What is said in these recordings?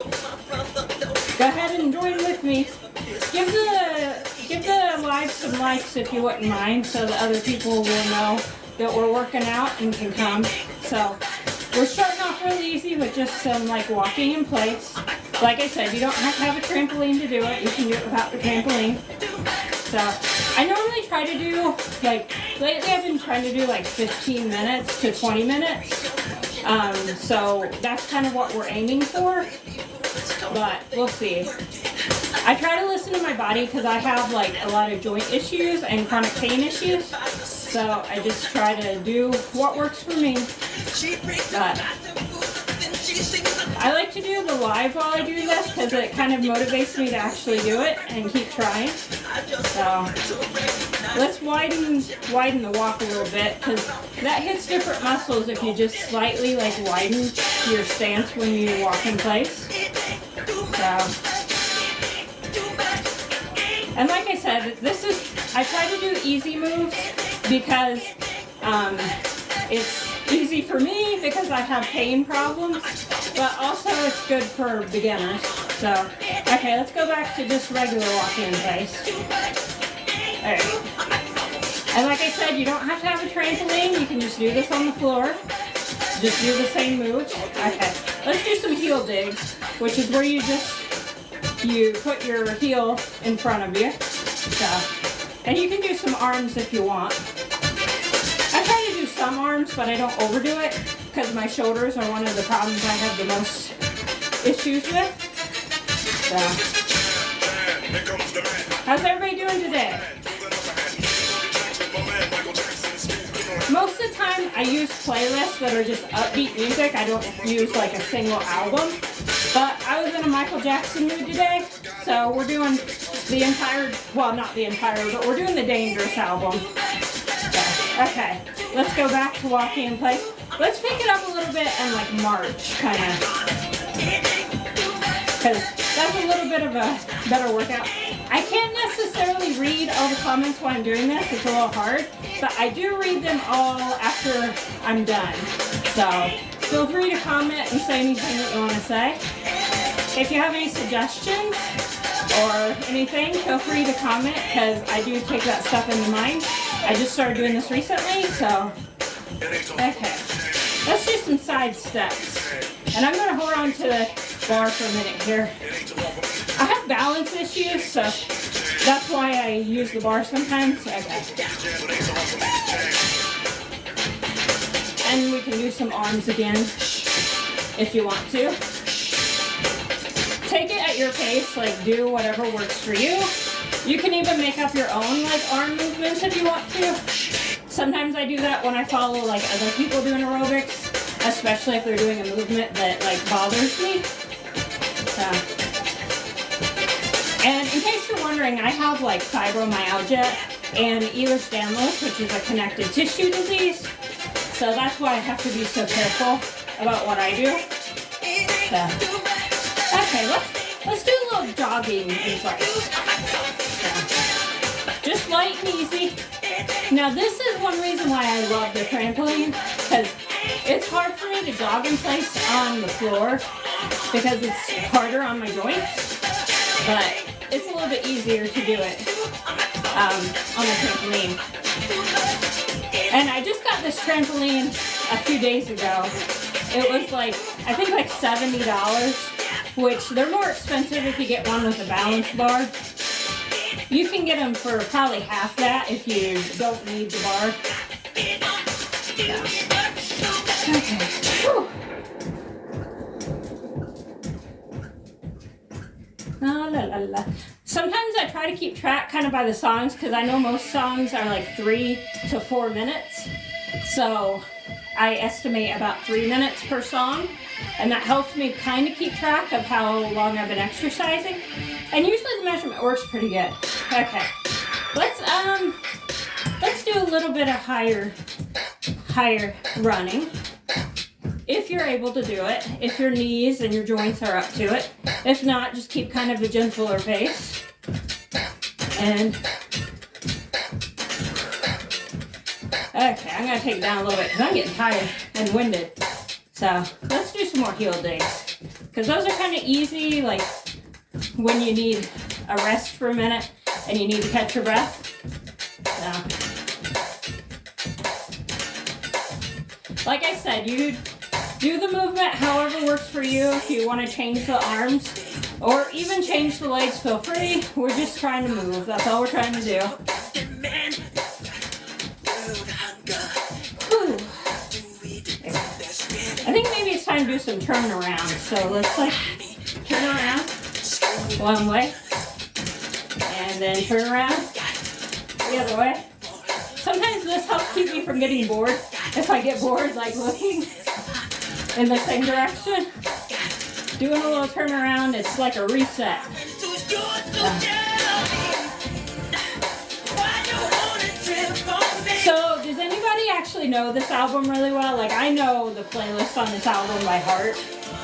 Go ahead and join with me. Give the live some likes if you wouldn't mind, so that other people will know that we're working out and can come. So we're starting off really easy with just some like walking in place. Like I said, you don't have to have a trampoline to do it. You can do it without the trampoline. So I normally try to do, like, lately I've been trying to do like 15 minutes to 20 minutes. So that's kind of what we're aiming for, but we'll see. I try to listen to my body because I have like a lot of joint issues and chronic pain issues. So I just try to do what works for me. But I like to do the live while I do this because it kind of motivates me to actually do it and keep trying. So let's widen the walk a little bit, because that hits different muscles if you just slightly like widen your stance when you walk in place. So, and like I said, I try to do easy moves because it's easy for me because I have pain problems, but also it's good for beginners. So, okay, let's go back to just regular walking in place. Alright. And like I said, you don't have to have a trampoline. You can just do this on the floor. Just do the same moves. Okay, let's do some heel digs, which is where you put your heel in front of you. So, and you can do some arms if you want. I try to do some arms, but I don't overdo it because my shoulders are one of the problems I have the most issues with. So, how's everybody doing today? Most of the time I use playlists that are just upbeat music. I don't use like a single album. But I was in a Michael Jackson mood today, so we're doing the entire, well, not the entire, but we're doing the Dangerous album. So, okay, let's go back to walking in place. Let's pick it up a little bit and like march, kind of, because that's a little bit of a better workout. I can't necessarily read all the comments while I'm doing this. It's a little hard, but I do read them all after I'm done. So feel free to comment and say anything that you want to say. If you have any suggestions or anything, feel free to comment, because I do take that stuff into mind. I just started doing this recently, so okay. Let's do some side steps. And I'm going to hold on to the bar for a minute here. I have balance issues, so that's why I use the bar sometimes. Okay. And we can do some arms again if you want to. Take it at your pace, like do whatever works for you. You can even make up your own like arm movements if you want to. Sometimes I do that when I follow like other people doing aerobics, especially if they're doing a movement that like bothers me. So. And in case you're wondering, I have like fibromyalgia and Ehlers-Danlos, which is a connective tissue disease. So that's why I have to be so careful about what I do. So. Okay, let's do a little jogging in place. So. Just light and easy. Now this is one reason why I love the trampoline, because it's hard for me to jog in place on the floor because it's harder on my joints, but it's a little bit easier to do it on the trampoline. And I just got this trampoline a few days ago. It was like, I think like $70, which they're more expensive if you get one with a balance bar. You can get them for probably half that if you don't need the bar. Yeah. Okay. Whew. La, la, la, la. Sometimes I try to keep track kind of by the songs, because I know most songs are like 3 to 4 minutes. So I estimate about 3 minutes per song, and that helps me kind of keep track of how long I've been exercising. And usually the measurement works pretty good. Okay, let's do a little bit of higher running, if you're able to do it, if your knees and your joints are up to it. If not, just keep kind of a gentler pace. And okay, I'm gonna take it down a little bit because I'm getting tired and winded. So let's do some more heel digs. because those are kind of easy, like when you need a rest for a minute and you need to catch your breath. So, like I said, you do the movement however works for you. If you want to change the arms or even change the legs, feel free. We're just trying to move. That's all we're trying to do. Whew. I think maybe it's time to do some turnaround. So let's like turn around one way and then turn around the other way. Sometimes this helps keep me from getting bored. If I get bored, like looking in the same direction, doing a little turnaround, it's like a reset. So, does anybody actually know this album really well? Like, I know the playlist on this album by heart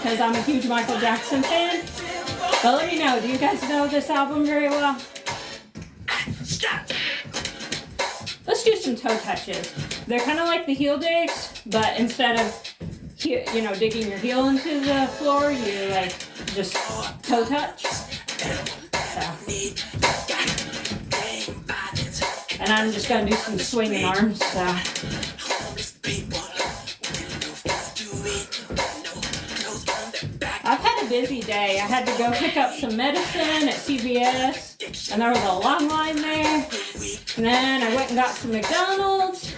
because I'm a huge Michael Jackson fan. But let me know, do you guys know this album very well? Let's do some toe touches. They're kind of like the heel digs, but instead of digging your heel into the floor, you like just toe touch. So. And I'm just gonna do some swinging arms. So. I've had a busy day. I had to go pick up some medicine at CVS, and there was a long line there. And then I went and got some McDonald's.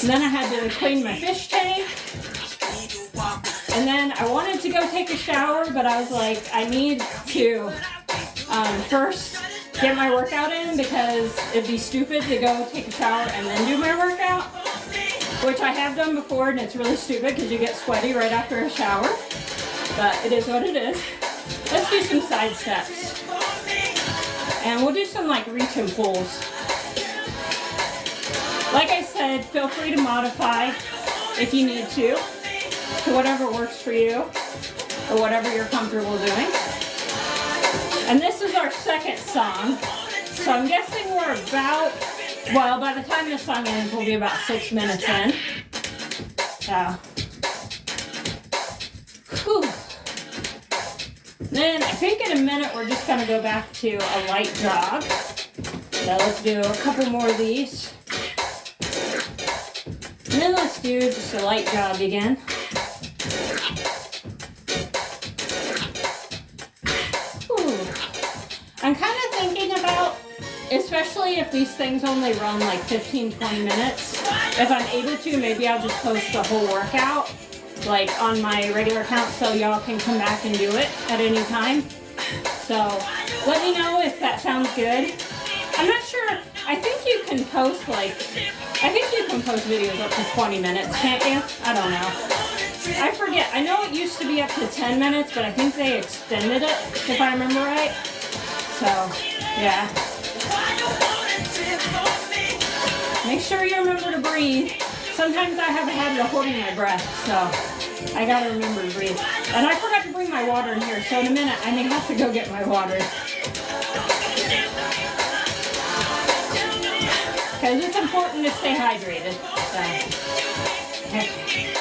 And then I had to clean my fish tank. And then I wanted to go take a shower, but I was like, I need to first get my workout in because it'd be stupid to go take a shower and then do my workout, which I have done before, and it's really stupid because you get sweaty right after a shower, but it is what it is. Let's do some side steps. And we'll do some like reach and pulls. Like I said, feel free to modify if you need to whatever works for you or whatever you're comfortable doing. And this is our second song, so I'm guessing we're about, well, by the time this song ends, we'll be about 6 minutes in. So, whew. Then I think in a minute we're just gonna go back to a light jog. So let's do a couple more of these. And then let's do just a light jog again. I'm kind of thinking about, especially if these things only run like 15-20 minutes, if I'm able to, maybe I'll just post the whole workout like on my regular account so y'all can come back and do it at any time. So let me know if that sounds good. I'm not sure. I think you can post videos up to 20 minutes, can't you? I don't know. I forget. I know it used to be up to 10 minutes, but I think they extended it, if I remember right. So, yeah. Make sure you remember to breathe. Sometimes I have a habit of holding my breath, so I gotta remember to breathe. And I forgot to bring my water in here, so in a minute I may have to go get my water. Because it's important to stay hydrated. So. Okay.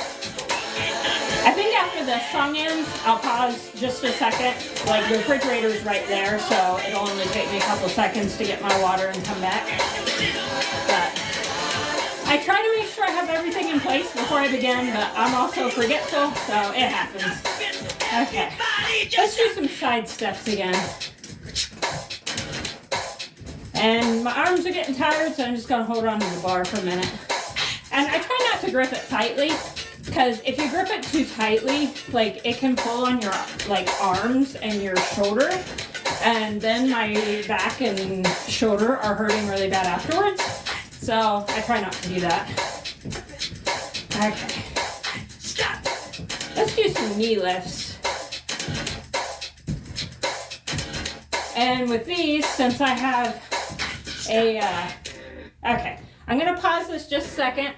I think after the song ends, I'll pause just a second. Like the refrigerator's right there, so it'll only take me a couple seconds to get my water and come back. But I try to make sure I have everything in place before I begin, but I'm also forgetful, so it happens. Okay, let's do some side steps again. And my arms are getting tired, so I'm just gonna hold on to the bar for a minute. And I try not to grip it tightly, because if you grip it too tightly, like it can pull on your like arms and your shoulder, and then my back and shoulder are hurting really bad afterwards. So I try not to do that. Okay. Let's do some knee lifts. And with these, since I have okay, I'm gonna pause this just a second.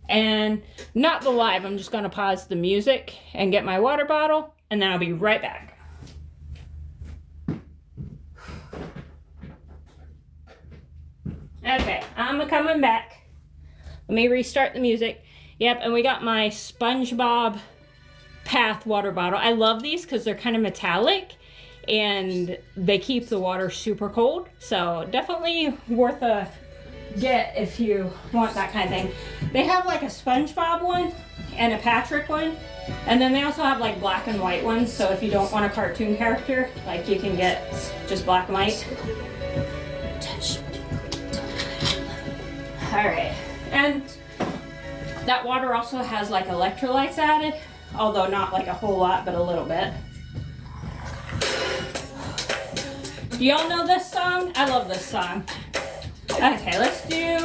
And not the live, I'm just gonna pause the music and get my water bottle, and then I'll be right back. Okay, I'm coming back. Let me restart the music. Yep, and we got my SpongeBob Path water bottle. I love these because they're kind of metallic and they keep the water super cold. So definitely worth a get if you want that kind of thing. They have like a SpongeBob one and a Patrick one. And then they also have like black and white ones. So if you don't want a cartoon character, like you can get just black and white. All right. And that water also has like electrolytes added, although not like a whole lot, but a little bit. Do y'all know this song? I love this song. Okay, let's do,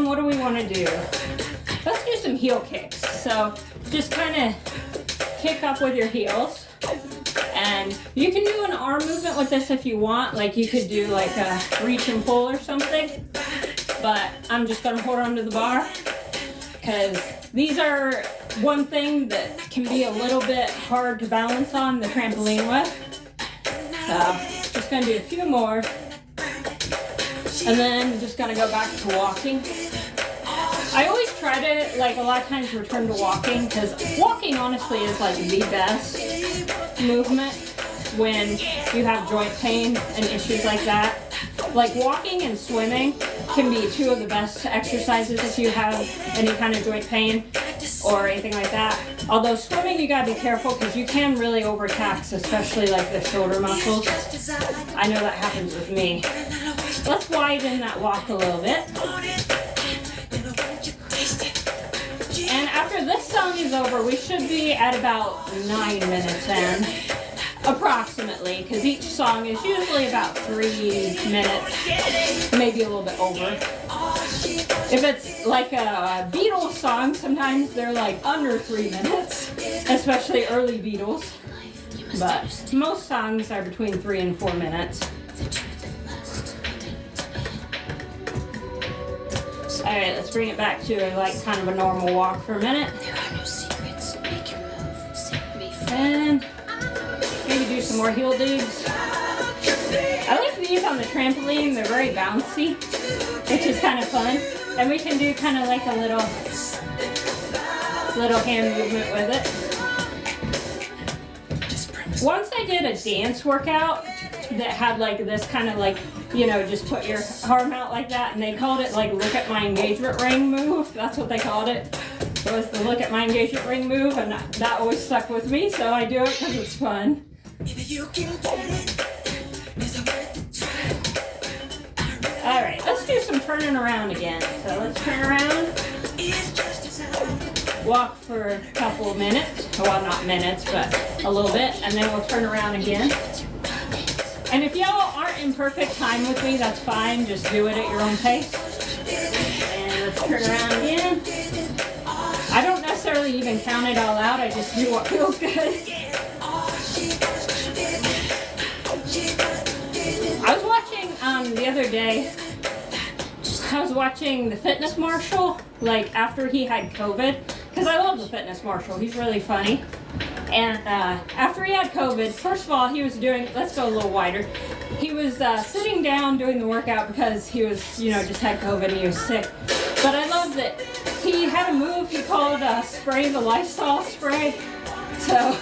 what do we want to do? Let's do some heel kicks. So just kind of kick up with your heels. And you can do an arm movement with this if you want. Like you could do like a reach and pull or something. But I'm just going to hold on to the bar because these are one thing that can be a little bit hard to balance on the trampoline with. So just going to do a few more. And then just going to go back to walking. I always try to, like, a lot of times return to walking because walking honestly is like the best movement when you have joint pain and issues like that. Like walking and swimming can be two of the best exercises if you have any kind of joint pain or anything like that. Although swimming you gotta be careful because you can really overtax, especially like the shoulder muscles. I know that happens with me. Let's widen that walk a little bit. And after this song is over, we should be at about 9 minutes in. Approximately, because each song is usually about 3 minutes, maybe a little bit over. If it's like a Beatles song, sometimes they're like under 3 minutes, especially early Beatles. But most songs are between 3 and 4 minutes. Alright, let's bring it back to like kind of a normal walk for a minute. And maybe do some more heel digs. I like these on the trampoline. They're very bouncy, which is kind of fun. And we can do kind of like a little hand movement with it. Once I did a dance workout that had like this kind of like, you know, just put your arm out like that, and they called it like look at my engagement ring move. That's what they called it. It was the look at my engagement ring move, and that always stuck with me, so I do it because it's fun. Alright, let's do some turning around again. So let's turn around, walk for a couple of minutes. Well, not minutes, but a little bit, and then we'll turn around again. And if y'all aren't in perfect time with me, that's fine. Just do it at your own pace. And let's turn around again. I don't necessarily even count it all out. I just do what feels good. I was watching the other day, I was watching the fitness marshal, like after he had COVID, because I love the fitness marshal, he's really funny. And after he had COVID, first of all, he was doing, let's go a little wider, he was sitting down doing the workout because he was, you know, just had COVID and he was sick. But I love that he had a move he called spray the Lysol spray. So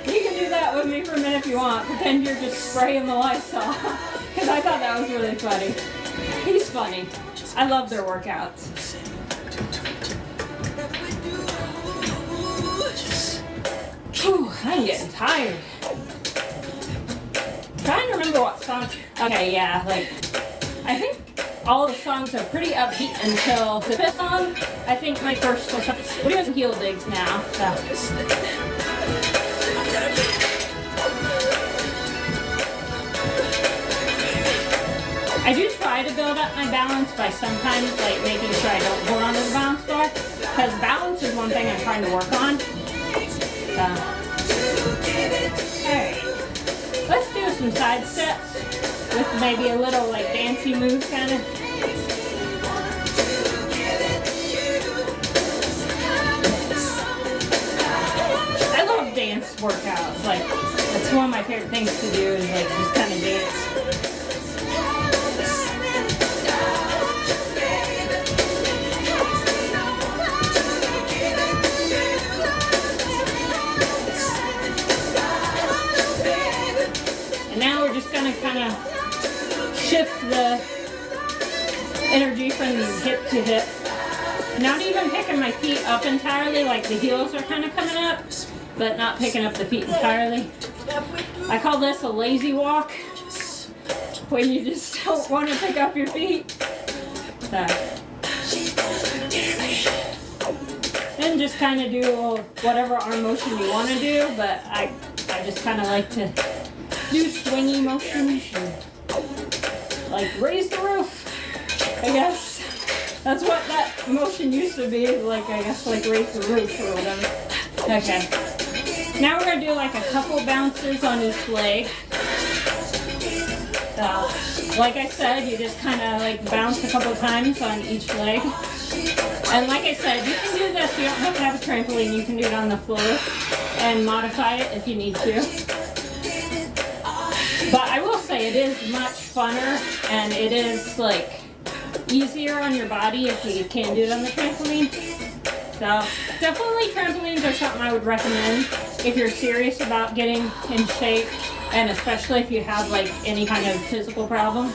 you can do that with me for a minute if you want. Pretend you're just spraying the Lysol. Because I thought that was really funny. He's funny. I love their workouts. Whew, I'm getting tired. Trying to remember what song. Okay, yeah, like, I think all the songs are pretty upbeat until the fifth song. I think my first song. We're doing some heel digs now, so. I do try to build up my balance by sometimes like making sure I don't hold onto the balance bar, because balance is one thing I'm trying to work on. Alright, let's do some side steps with maybe a little like dancey moves kind of. I love dance workouts, like that's one of my favorite things to do is like just kind of dance. Now we're just gonna kind of shift the energy from hip to hip. Not even picking my feet up entirely, like the heels are kind of coming up, but not picking up the feet entirely. I call this a lazy walk, when you just don't want to pick up your feet. So. And just kind of do whatever arm motion you want to do, but I just kind of like to do swingy motions, and like raise the roof, I guess. That's what that motion used to be, like, I guess, like raise the roof or whatever. Okay. Now we're going to do like a couple bounces on each leg. So, like I said, you just kind of like bounce a couple times on each leg. And like I said, you can do this, you don't have to have a trampoline, you can do it on the floor and modify it if you need to. But I will say it is much funner and it is like easier on your body if you can do it on the trampoline. So definitely trampolines are something I would recommend if you're serious about getting in shape, and especially if you have like any kind of physical problems.